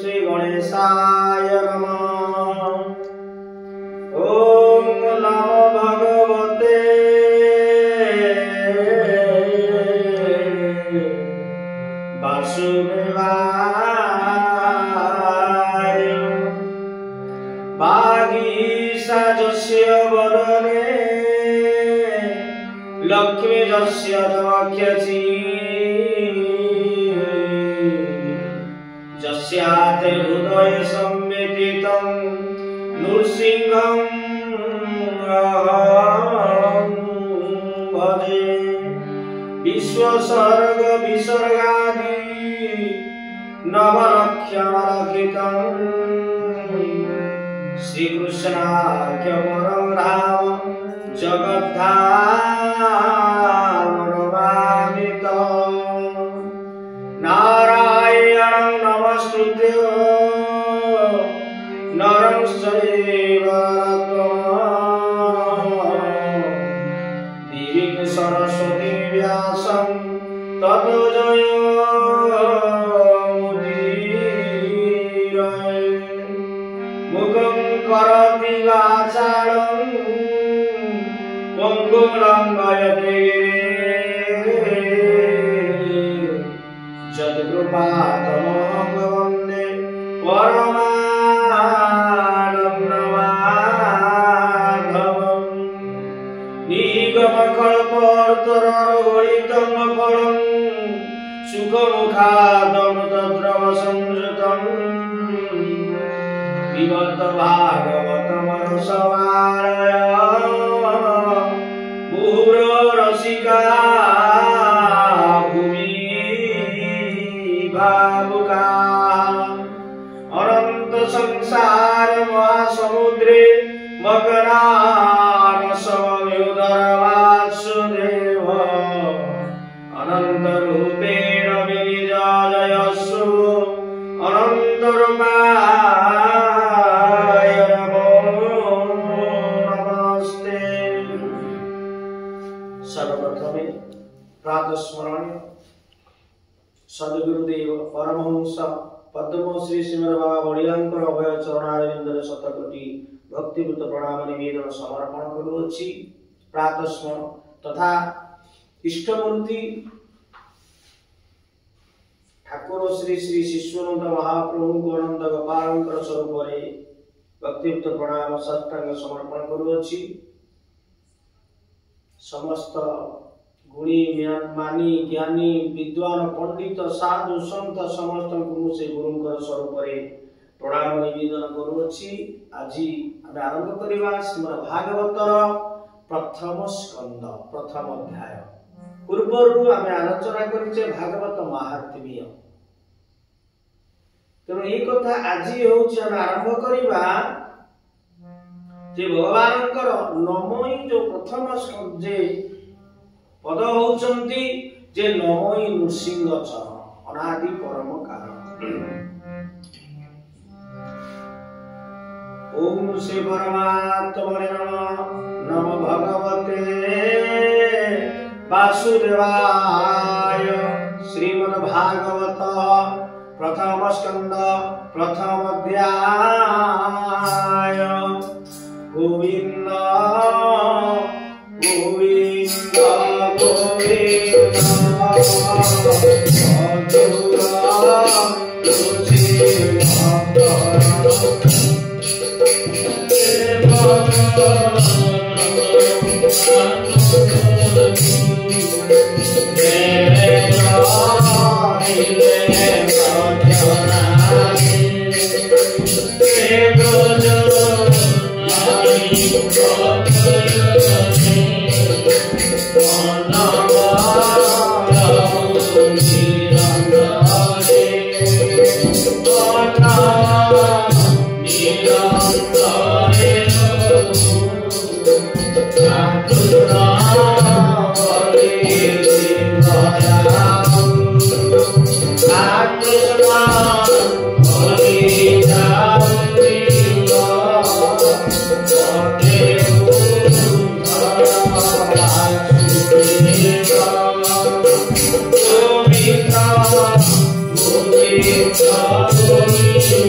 श्री गणेशाय नमः। ओम नमो भगवते वासुदेवाय। वागीशाजस्य वदने लक्ष्मीजस्य दक्षसि जस्याते हृदय संवेदितं नृसिंहं अहं भजे। विश्वसर्ग विसर्गादि नवलक्षणरहितं श्रीकृष्णाख्य परं धाम जगद्धाम नमामि तं। नारायणं नमस्कृत्य नरं चैव नरोत्तमं देवीं सरस्वतीं व्यासं ततो जयमुदीरये। मुखं करोति वाचालं पङ्गुं लङ्घयते यत्कृपातमहं वन्दे परमानन्दमाधवम्। निगमकल्पतरोर्गलितं फलं सुखमुखादमृतद्रवसंयुतं पिबत भागवतमनुसवारय मुहुररसिका भावुका। अनंत संसार महासमुद्रे मकरान समयोदर वासुदेव अनंत रूपेण विनिजायस्सु अनंत रूपाय नमो नमस्ते। सर्वप्रथमे प्रातस्मरणीय सद्गुरुदेव परमहंस पद्मश्री श्रीमद बाबा बलियांकर अभय चरणारविंदर शतकोटी भक्तिपूत प्रणाम निवेदन समर्पण करुछि। प्रातस्मरण तथा इष्टमूर्ति ठाकुर श्री श्री शिशुनंद महाप्रभु अनंत गोपालंकर स्वरूप भक्तिपूत प्रणाम साष्टांग समर्पण करुछि। समस्त गुणी मानी ज्ञानी विद्वान पंडित साधु संत समस्त को से गुरुंकर स्वरूप प्रणाम निवेदन करुछि। आज आम आरंभ करवा श्रीमद् भागवतर प्रथम स्कंद प्रथम अध्याय। पूर्वर आम आलोचना करिचे भागवत महात्म्य। तेणु ये कथा आज आम आरंभ करवा जे भगवानकर नमोई जो प्रथम जे पद होचंती जे नमोई नृसिंह चरण अनादि परम कारण। ओम श्री परमात्मने नमः। नमो भगवते वासुदेवाय। श्रीमद् भागवत प्रथम स्कंद प्रथम अध्याय। Govind Govind Govind Govinda, Govinda, Govinda.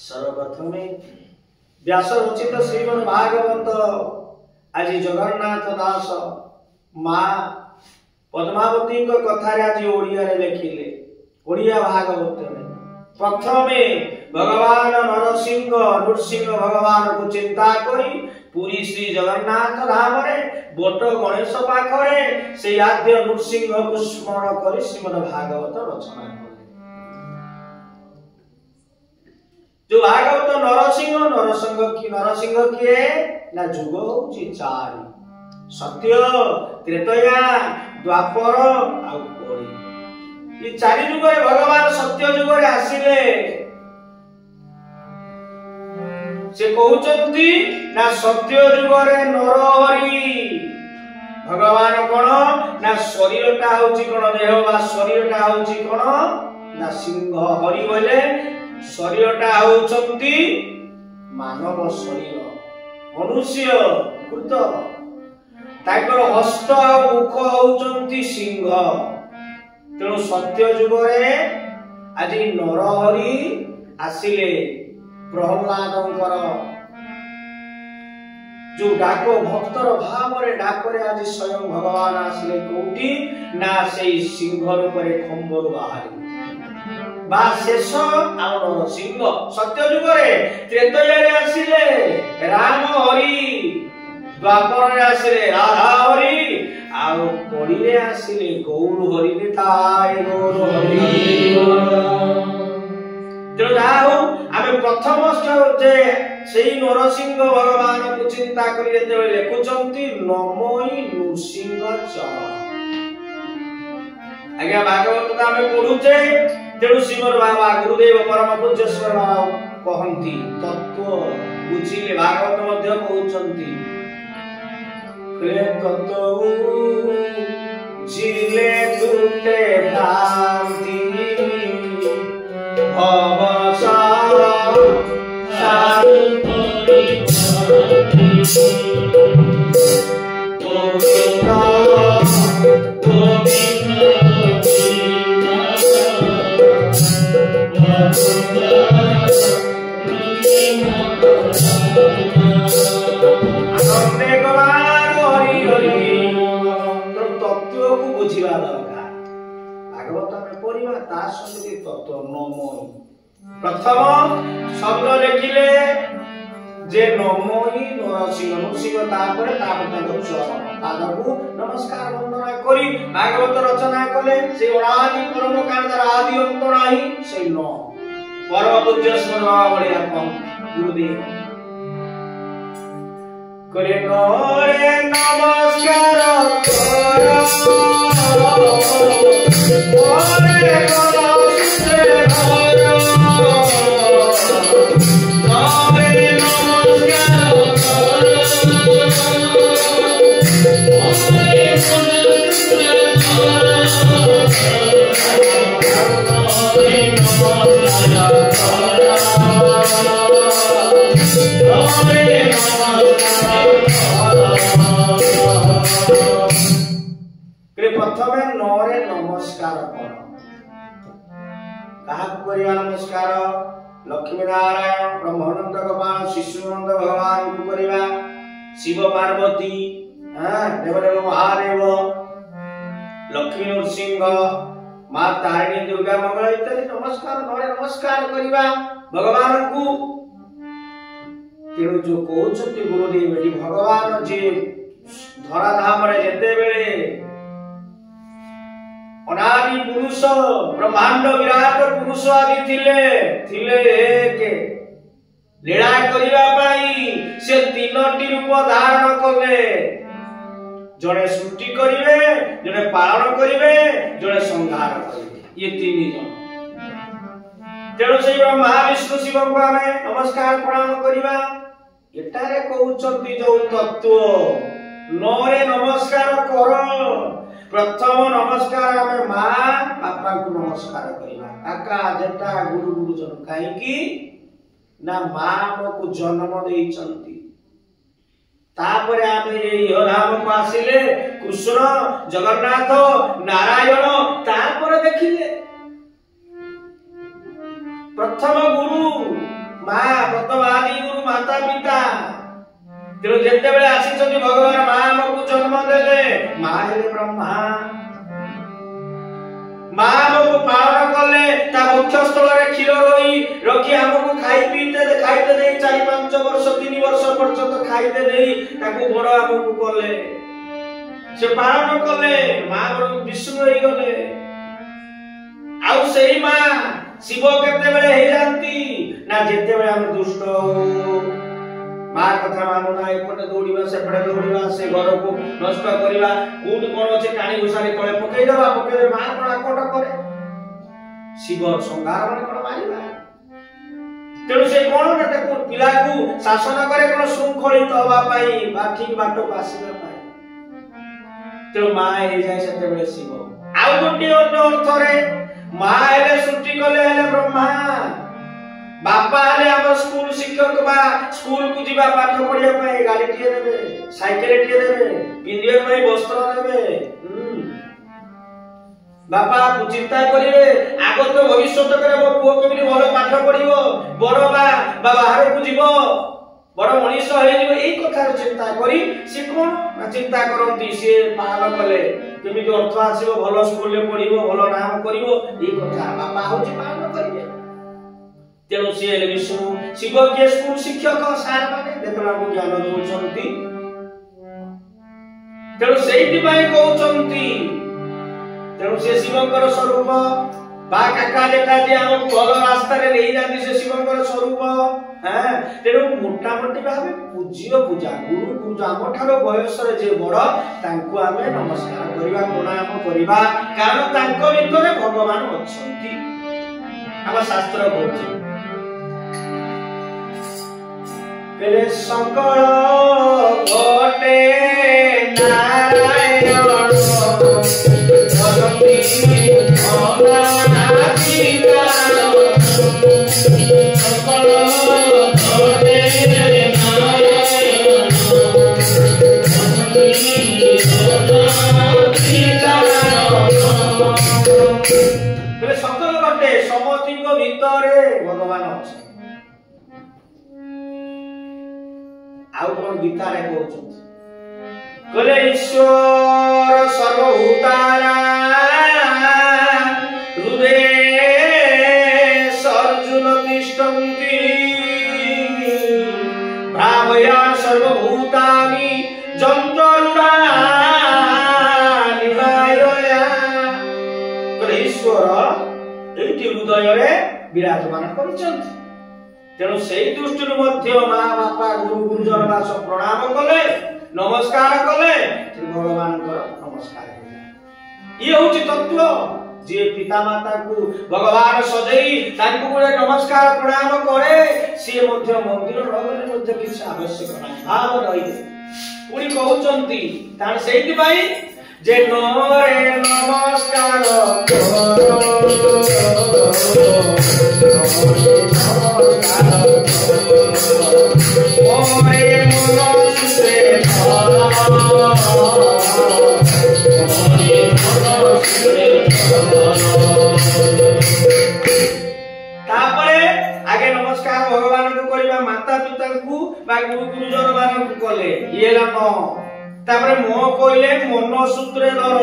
सर्वप्रथमे व्यास रचित श्रीमद् भागवत आज जगन्नाथ दास माँ पद्मावती कथार आज ओडिया लिखिले ओडिया भागवत में प्रथमे भगवान नरसिंह नृसिंह भगवान को चिंता करी पुरी श्री जगन्नाथ धाम रे बोट गणेश पाखरे से आद्य नृसिंह को स्मरण करी श्रीमद् भागवत रचना कले। जो भागवत नरसिंह किए ना जुग होची चारि सत्य त्रेतया द्वापर आ कली। ये चारि जुग रे भगवान सत्य जुग रे आसिले से कहउचंती ना सत्य जुग रे नरहरि भगवान कोन ना शरीरटा होची कोन देह बा शरीरटा होची कोन ना सिंह हरि बोले शरीरटा होचंती मानव शरीर मनुष्य कृत ताकर हस्त आ मुख होउचंती सिंह तेणु सत्य जुगरे आज नरहरि आसिले प्रहलादंकर जो डाको भक्तर भाव रे डाकरे आज स्वयं भगवान आसिले कोठी ना सेई सिंह रूपरे खंबरु बाहरी बा शेष आउ सिंह सत्य जुगरे त्रेतया रे आसिले राम हरि द्वापर रे आसिले राधा हरि आउ कड़ी रे आसिले गौर हरि ने ताय गौर हरि तेणु जाओ आमे प्रथम जे सेई नरसिंह भगवान को चिंता करी जेते लेखुचंती नमोई नृसिंह चरण आज्ञा भागवत तो आमे पढुचे तेणु श्रीमद बाबा गुरुदेव परम पूज्य श्री बाबा कहंती तत्व बुझिले भागवत मध्य कहउचंती ले तत्व जिले तुते भ्रांति भवसा प्रथम शब्द लिखिले जे नमोई नरसिंह नरसिंह तापर तापर चरण पादକୁ नमस्कार वंदना करी भागवत रचना कले से अनादि परम कांडर आदि अंत नाही से न परम पूज्य स्मरण बलिया गुरुदेव करे नरे नमस्कार प्रथमे नरे नमस्कार कर कहा करिया नमस्कार लक्ष्मी नारायण ब्रह्मानंद गोपाल शिशुनंद भगवान को करिवा शिव पार्वती देवदेव महादेव लक्ष्मी नरसिंह मां तारिणी दुर्गा मंगल इत्यादि नमस्कार नरे नमस्कार करिवा भगवान को तेणु जो कहउछति गुरुदेव एटी भगवान जे धरा धाम रे जेते बेले अनादि पुरुष ब्रह्मांड विराट पुरुष आदि थिले एक लीला करिवा पाई से तीनोटी रूप धारण कले जड़े सृष्टि करिवे जड़े पालन करिवे जड़े संहार करिवे ये तीन जन तेणु से ब्रह्मा विष्णु शिव को आमे नमस्कार प्रणाम करिवा एटारे कहउचंती जो तत्व नरे नमस्कार कर प्रथम नमस्कार आमे मां बापा को नमस्कार करिवा काका जेटा गुरु गुरुजन काहे की ना मां को जन्म देइचंती तापरे आमे एई धाम को आसिले कृष्ण जगन्नाथ नारायण तापरे देखिले प्रथम गुरु मां प्रथम आदि गुरु माता पिता तेणु जेते बेले आसीचंती भगवान मां हमको जन्म देले मां हेले ब्रह्मा मां हमको पालन कले ता मुख्य स्थल रे क्षीर रोई रखी हमको खाइते दे 4-5 वर्ष 3 वर्ष पर्यंत खाइते दे ताको बड़ हमको कले से पालन कले मां विष्णु होई गले आउ सेही मां शिव केते बेले हे जानती ना जेते बेले हम दुष्ट मां कथा मानु ना एपटे दौड़ीबा सेपटे दौड़ीबा से घर को नष्ट करिबा कोड कोन अछि कानी घुसारी तळे पकई देबा पकई मां कोन आकोट करे शिव संहार माने कोन मारिबा तेणु से कोन ना ताको पिला को शासन करे कोन शृंखलित होबा पाई बा ठीक बाटो आसीबा पाई तेणु मां हे जाय सेते बेले शिव आउ गोटे अर्थ रे मां हेले सृष्टि कले हेले ब्रह्मा बापा हेले हम स्कूल शिक्षक बा स्कूल को जीवा पाठ पढ़िया पे गाड़ी टिए देबे साइकिल टिए देबे पिंदिया पे वस्त्र देबे बापा को चिंता करिवे आगो तो भविष्य करे मो पुओ केमिनि भलो पाठ पढ़िबो बड़ बा बाहर को जीवो बड़ मनीष हो जीवो एई कथार चिंता करी से कोन चिंता करंती से पालन कले केमिति अर्थ आसीबो भलो स्कूल ले पढ़िबो भलो नाम करिवो एई कथा बापा होची पालन करिवे तेणु सी विष्णु शिव के स्कूल शिक्षक सार माने जेतला को ज्ञान दउछंती तेणु सेइति पाई कहउछंती तेणु से शिवंकर स्वरूप बा काका जेटा जे हम भल रास्ता रे लेई जाती से शिवंकर स्वरूप हां तेणु मोटा मोटी भाबे पूज्य पूजा गुरु पूजा हमठारो बयस रे जे बड़ तांको आमे नमस्कार करिबा प्रणाम करिबा कारण तांको भितरे भगवान अछंती हम शास्त्र कहउछि तेरे सकल घटे नारायण सकल घटे समस्तिक भितरे भगवान अछि आउ कोन गीता रे कहउछथि कले ईश्वर सर्वभूताना हृदय सर्जुन तिष्ठन्ति भावया सर्वभूतानि जन्तरूढा निवायया कले ईश्वर एटी हृदय रे विराजमान करिसथि तेणु से दृष्टि माँ बापा गुरु गुरुजन दास प्रणाम कले नमस्कार कले भगवान नमस्कार ये हूँ तत्व जे पिता माता को भगवान सजई नमस्कार प्रणाम करे सी मंदिर रगले किसी आवश्यक भाव रही पुणी कहउचंती तार सेति भाई जे नरे नमस्कार आगे नमस्कार भगवान को करबा माता पिता को बा गुरु गुरुजन मान को कले ये ला न तापरे मो कहले मन सूत्र धर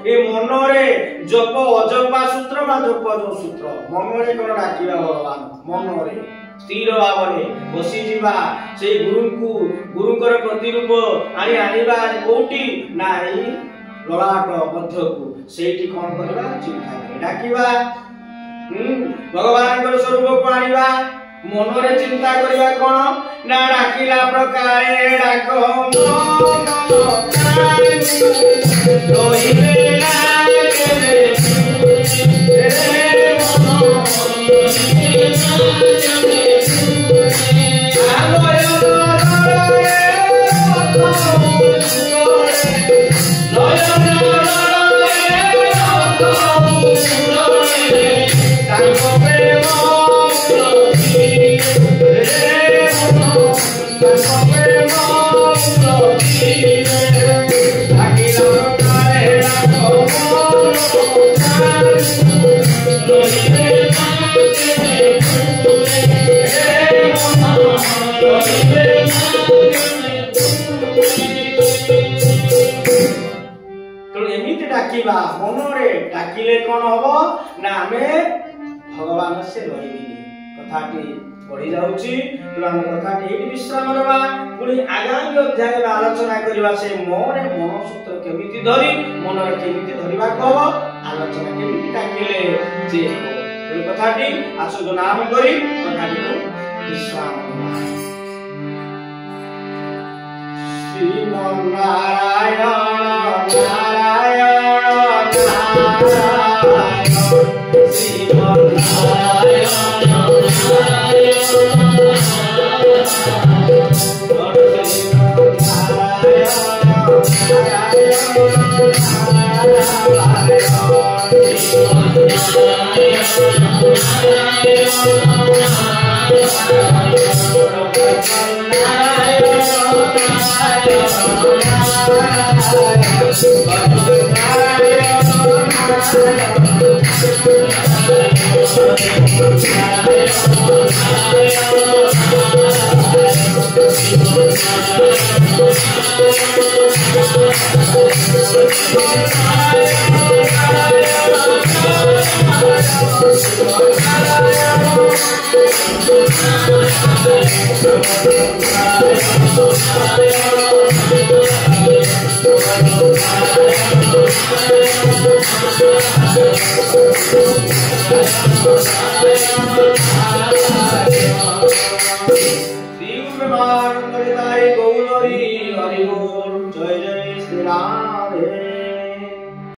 ए मन रे जप अजपा सूत्र बा जप जो सूत्र मन रे कोन डाकिबा भगवान मन रे स्थिर भावने बसी जीवा से गुरु कर प्रतिरूप आनी आनिबा कोठी नाही ललाट मध्य को सेठी कोन करबा चिंता डाकिबा भगवान कर स्वरूप को आनिबा मन रे चिंता करबा कोन ना डाकिला प्रकारे डाको डाकिबा मनरे डाकिले कोन हबो ना हमें भगवान से रहिबी कथाटी पढ़ी जाउची तो हम कथाटी एटी विश्राम लेबा पुनी आगामी अध्याय में आलोचना करबा से मोरे मन सूत्र केमिति धरि मनरे केमिति धरिबा कहबो आलोचना केमिति डाकिले जे तो कथाटी आसु जो नाम करी कथाटी को विश्राम श्रीमन नारायण नारायण Naरायण Naरायण